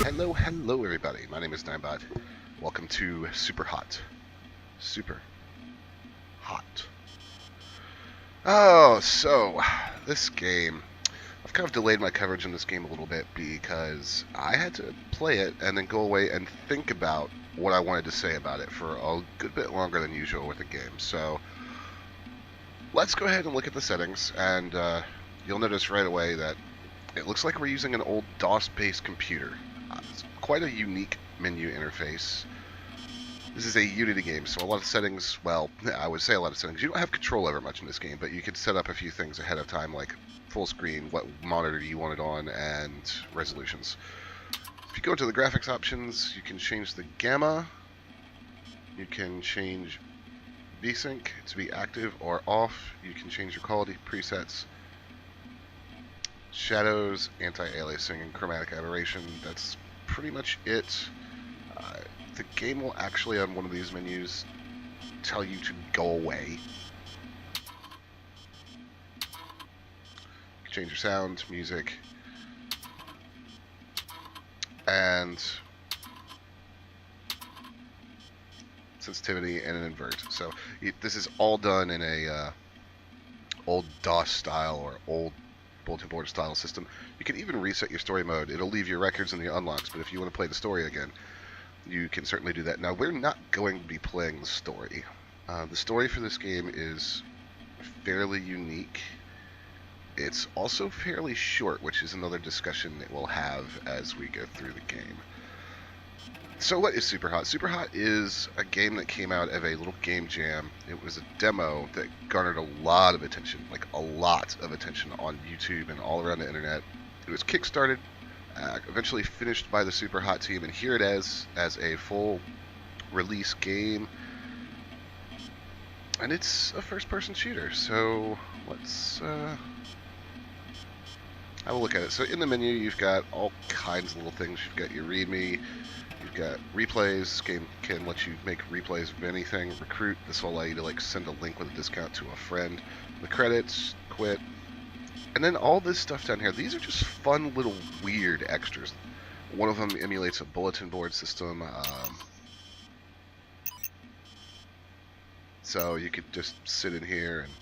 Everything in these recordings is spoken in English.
Hello everybody, my name is Ninebot. Welcome to Super Hot. Super Hot. Oh, so, this game, I've kind of delayed my coverage on this game a little bit because I had to play it and then go away and think about what I wanted to say about it for a good bit longer than usual with the game. So, let's go ahead and look at the settings, and you'll notice right away that it looks like we're using an old DOS-based computer. It's quite a unique menu interface. This is a Unity game, so a lot of settings, well, I would say a lot of settings. You don't have control over much in this game, but you can set up a few things ahead of time, like full screen, what monitor you want it on, and resolutions. If you go to the graphics options, you can change the gamma. You can change VSync to be active or off. You can change your quality presets. Shadows, anti-aliasing, and chromatic aberration. That's pretty much it. The game will actually, on one of these menus, tell you to go away. Change your sound, music, and sensitivity, and an invert. So this is all done in a old DOS style or old bulletin board style system. You can even reset your story mode. It'll leave your records and your unlocks, but if you want to play the story again, you can certainly do that. Now, we're not going to be playing the story. The story for this game is fairly unique. It's also fairly short, which is another discussion that we'll have as we go through the game. So what is Super Hot? Super Hot is a game that came out of a little GameJam. It was a demo that garnered a lot of attention, like a lot of attention on YouTube and all around the internet. It was kickstarted, eventually finished by the Super Hot team, and here it is as a full release game. And it's a first-person shooter, so let's have a look at it. So in the menu, you've got all kinds of little things. You've got your README. You've got replays. This game can let you make replays of anything. Recruit. This will allow you to send a link with a discount to a friend. The credits. Quit. And then all this stuff down here. These are just fun little weird extras. One of them emulates a bulletin board system. So you could just sit in here and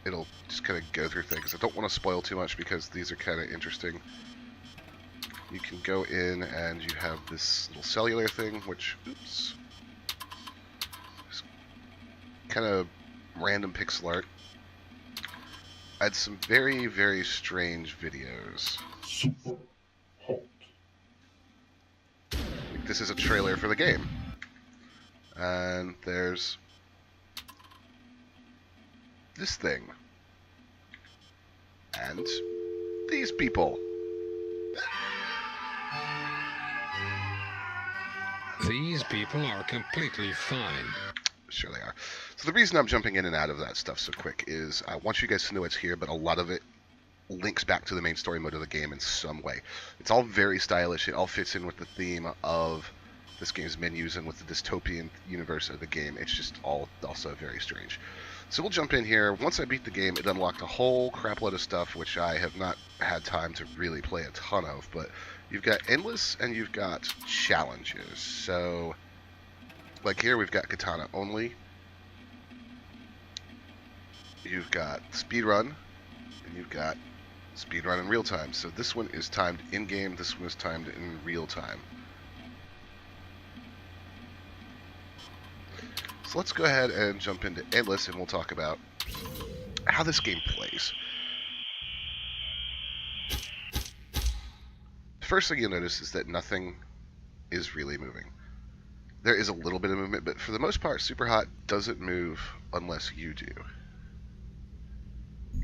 it'll just kind of go through things. I don't want to spoil too much because these are kind of interesting. You can go in and you have this little cellular thing, which, oops, is kind of random pixel art. I had some very, very strange videos. Super hot. This is a trailer for the game. And there's this thing. And these people. These people are completely fine. Sure they are. So the reason I'm jumping in and out of that stuff so quick is I want you guys to know it's here, but a lot of it links back to the main story mode of the game in some way. It's all very stylish. It all fits in with the theme of this game's menus and with the dystopian universe of the game. It's just all also very strange. So we'll jump in here. Once I beat the game, it unlocked a whole crap load of stuff, which I have not had time to really play a ton of, but you've got endless and you've got challenges. So, like here, we've got katana only. You've got speedrun, and you've got speedrun in real time. So this one is timed in-game, this one is timed in real time. So let's go ahead and jump into endless, and we'll talk about how this game plays. The first thing you'll notice is that nothing is really moving. There is a little bit of movement, but for the most part, Super Hot doesn't move unless you do.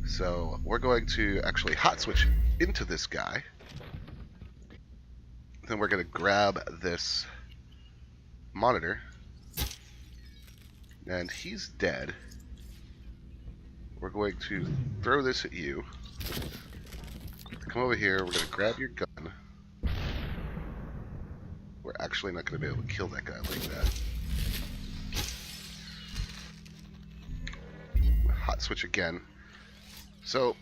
So we're going to actually hot switch into this guy. Then we're going to grab this monitor. And he's dead. We're going to throw this at you. Come over here, we're going to grab your gun. We're actually not going to be able to kill that guy like that. hot switch again. So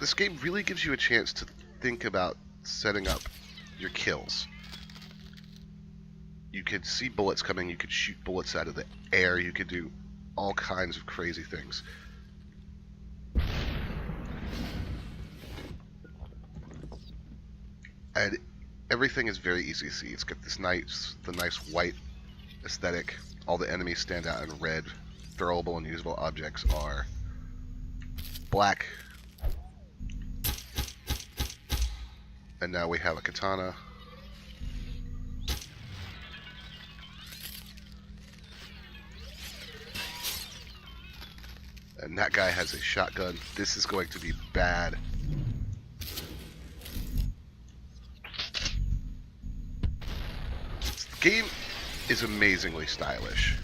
this game really gives you a chance to think about setting up your kills. You could see bullets coming, you could shoot bullets out of the air, you could do all kinds of crazy things. And everything is very easy to see. It's got the nice white aesthetic. All the enemies stand out in red. Throwable and usable objects are black. And now we have a katana. And that guy has a shotgun. This is going to be bad. The game is amazingly stylish.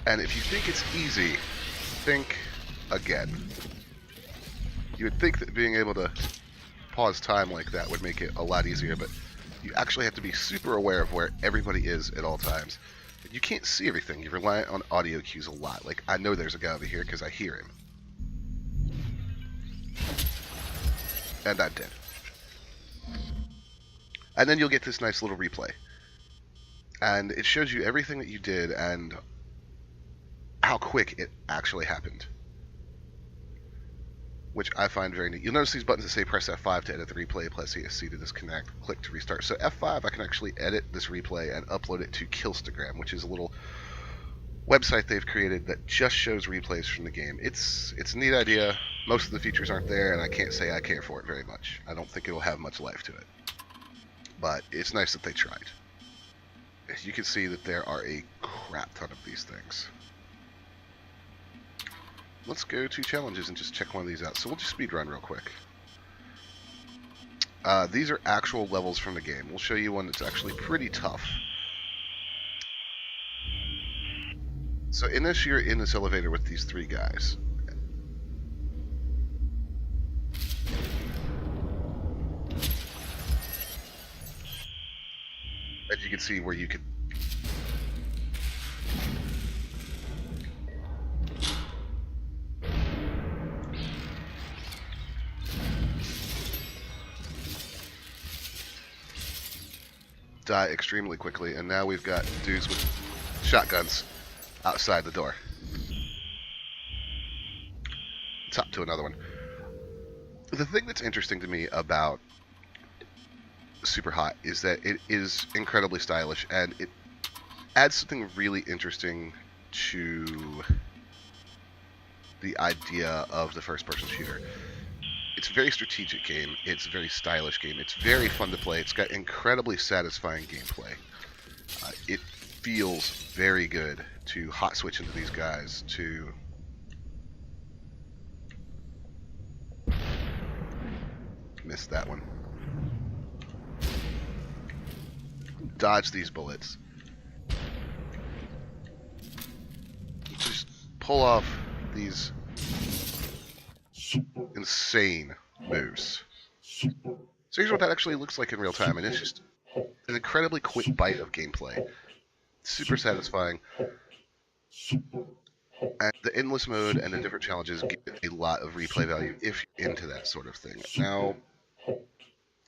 And if you think it's easy, think again. You would think that being able to pause time like that would make it a lot easier, but you actually have to be super aware of where everybody is at all times. You can't see everything. You rely on audio cues a lot. Like, I know there's a guy over here because I hear him. And I'm dead. And then you'll get this nice little replay. And it shows you everything that you did and how quick it actually happened. Which I find very neat. You'll notice these buttons that say press F5 to edit the replay, press ESC to disconnect, click to restart. So F5, I can actually edit this replay and upload it to Killstagram, which is a little website they've created that just shows replays from the game. It's a neat idea. Most of the features aren't there, and I can't say I care for it very much. I don't think it will have much life to it. But it's nice that they tried. As you can see that there are a crap ton of these things. Let's go to challenges and just check one of these out. So we'll just speedrun real quick. These are actual levels from the game. We'll show you one that's actually pretty tough. So in this, you're in this elevator with these three guys. And you can see where you could die extremely quickly, and now we've got dudes with shotguns outside the door. Let's hop to another one. The thing that's interesting to me about Super Hot is that it is incredibly stylish, and it adds something really interesting to the idea of the first-person shooter. It's a very strategic game. It's a very stylish game. It's very fun to play. It's got incredibly satisfying gameplay. It feels very good to hot switch into these guys, to miss that one. Dodge these bullets. Just pull off these insane moves. So here's what that actually looks like in real time, and it's just an incredibly quick bite of gameplay. Super satisfying. And the endless mode and the different challenges give it a lot of replay value if you're into that sort of thing. Now,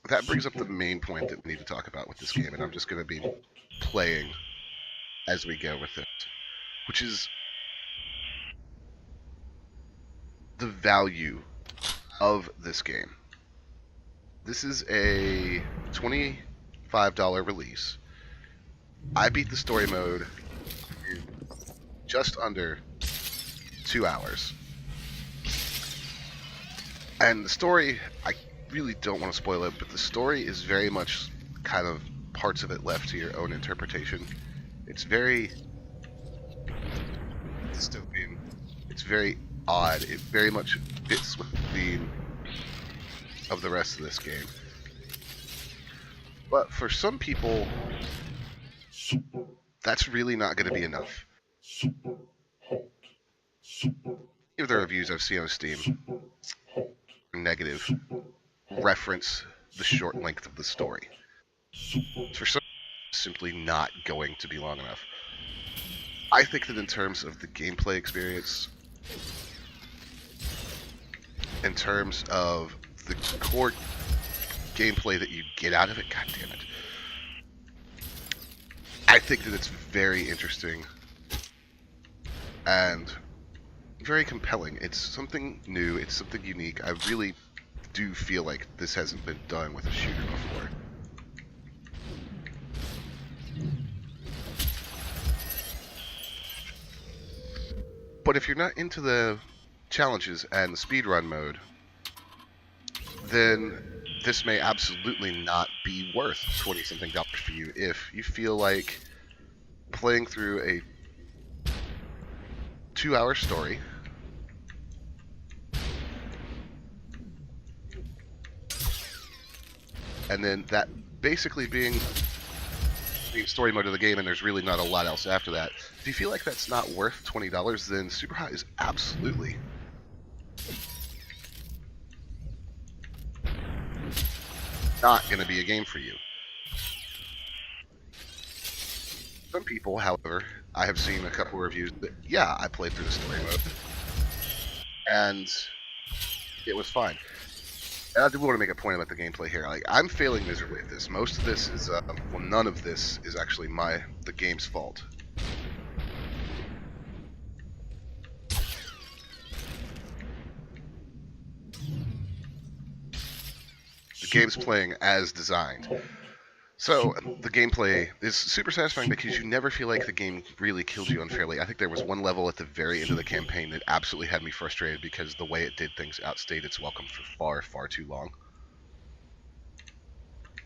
that brings up the main point that we need to talk about with this game, and I'm just going to be playing as we go with it, which is the value of this game. This is a $25 release. I beat the story mode in just under 2 hours. And the story, I really don't want to spoil it, but the story is very much kind of parts of it left to your own interpretation. It's very dystopian. It's very odd. It very much fits with the theme of the rest of this game. But for some people, that's really not going to be enough. If the reviews I've seen on Steam are negative, reference the short length of the story. For some, simply not going to be long enough. I think that in terms of the gameplay experience, in terms of the core gameplay that you get out of it, god damn it, I think that it's very interesting and very compelling. It's something new, it's something unique. I really do feel like this hasn't been done with a shooter before. But if you're not into the challenges and the speedrun mode, then this may absolutely not be worth $20-something for you if you feel like playing through a 2-hour story and then that basically being the story mode of the game and there's really not a lot else after that. If you feel like that's not worth $20, then Super Hot is absolutely not going to be a game for you. Some people, however, I have seen a couple of reviews that, yeah, I played through the story mode, and it was fine. And I do want to make a point about the gameplay here. Like, I'm failing miserably at this. Most of this is, well, none of this is actually the game's fault. The game's playing as designed. So, the gameplay is super satisfying because you never feel like the game really killed you unfairly. I think there was one level at the very end of the campaign that absolutely had me frustrated because the way it did things outstayed its welcome for far, far too long.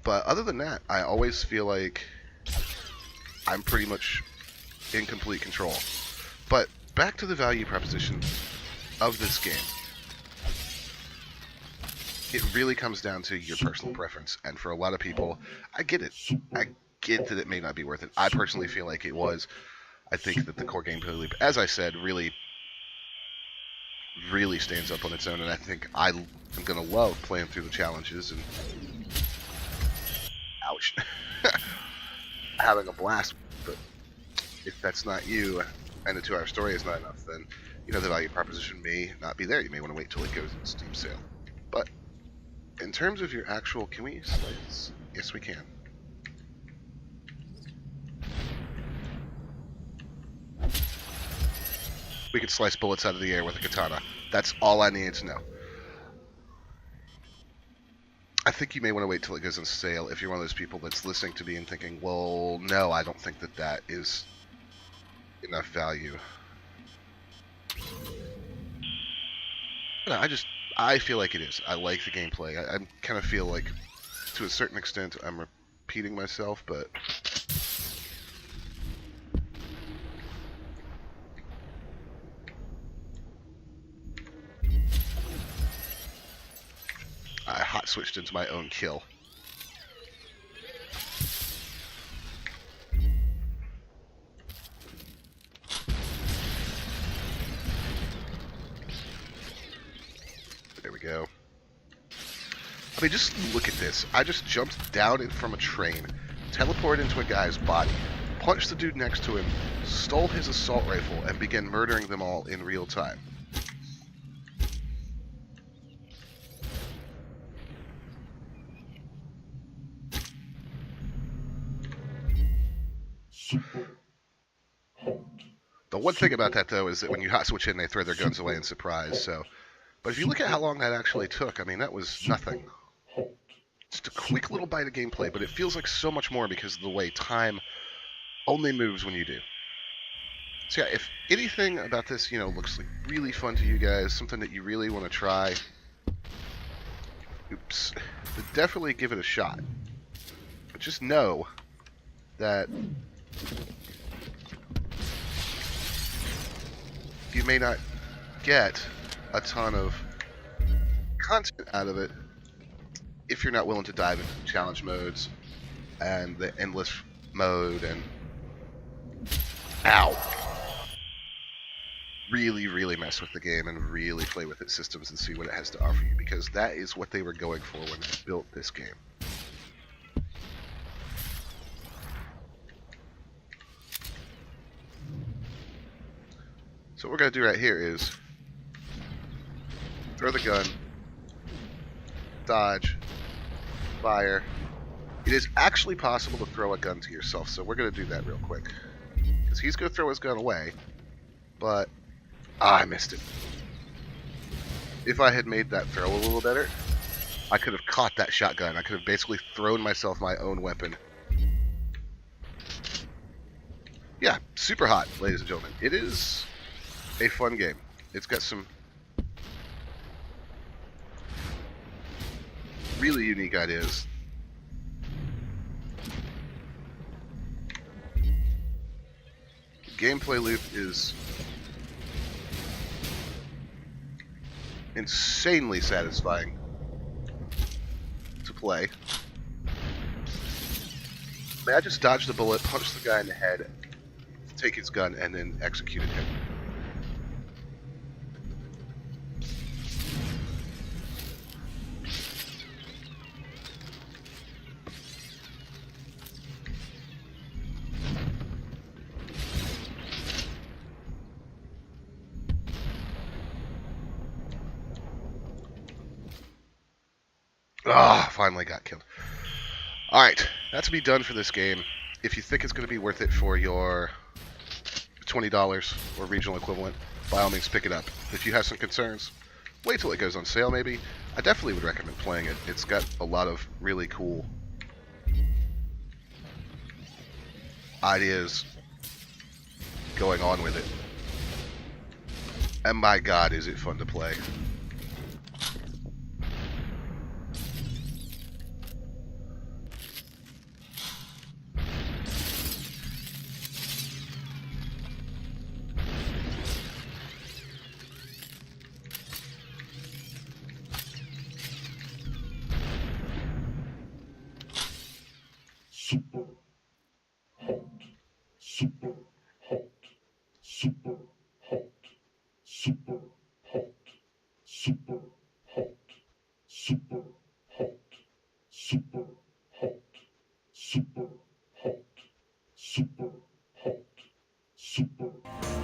But other than that, I always feel like I'm pretty much in complete control. But back to the value proposition of this game. It really comes down to your personal preference, and for a lot of people, I get it. I get that it may not be worth it. I personally feel like it was. I think that the core gameplay loop, as I said, really stands up on its own, and I think I'm going to love playing through the challenges and ouch, having a blast. But if that's not you, and the 2-hour story is not enough, then, you know, the value proposition may not be there. You may want to wait till it goes in Steam sale. But in terms of your actual, can we slice? Yes, we can. We could slice bullets out of the air with a katana. That's all I needed to know. I think you may want to wait till it goes on sale if you're one of those people that's listening to me and thinking, well, no, I don't think that that is enough value. No, I feel like it is. I like the gameplay. I kind of feel like, to a certain extent, I'm repeating myself, but I hot switched into my own kill. There we go. I mean, just look at this. I just jumped down from a train, teleported into a guy's body, punched the dude next to him, stole his assault rifle, and began murdering them all in real time. The one thing about that, though, is that when you hot switch in, they throw their guns away in surprise, so... But if you look at how long that actually took, I mean, that was nothing. Just a quick little bite of gameplay, but it feels like so much more because of the way time only moves when you do. So yeah, if anything about this, you know, looks like really fun to you guys, something that you really want to try, oops, then definitely give it a shot. But just know that you may not get a ton of content out of it if you're not willing to dive into the challenge modes and the endless mode and really mess with the game and really play with its systems and see what it has to offer you, because that is what they were going for when they built this game. So what we're going to do right here is throw the gun, dodge, fire. It is actually possible to throw a gun to yourself, so we're going to do that real quick. Because he's going to throw his gun away, but I missed it. If I had made that throw a little better, I could have caught that shotgun. I could have basically thrown myself my own weapon. Yeah, super hot, ladies and gentlemen. It is a fun game. It's got some really unique ideas. Gameplay loop is insanely satisfying to play. I mean, I just dodged the bullet, punched the guy in the head, take his gun, and then executed him. Ah, finally got killed. Alright, that's me done for this game. If you think it's going to be worth it for your $20 or regional equivalent, by all means pick it up. If you have some concerns, wait till it goes on sale maybe. I definitely would recommend playing it. It's got a lot of really cool ideas going on with it. And my god, is it fun to play. Super hot, super hot, super hot, super hot, super hot, super hot, super hot, super hot, super hot, super.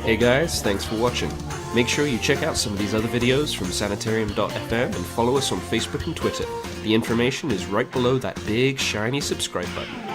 Hey guys, thanks for watching. Make sure you check out some of these other videos from Sanitarium.FM and follow us on Facebook and Twitter. The information is right below that big shiny subscribe button.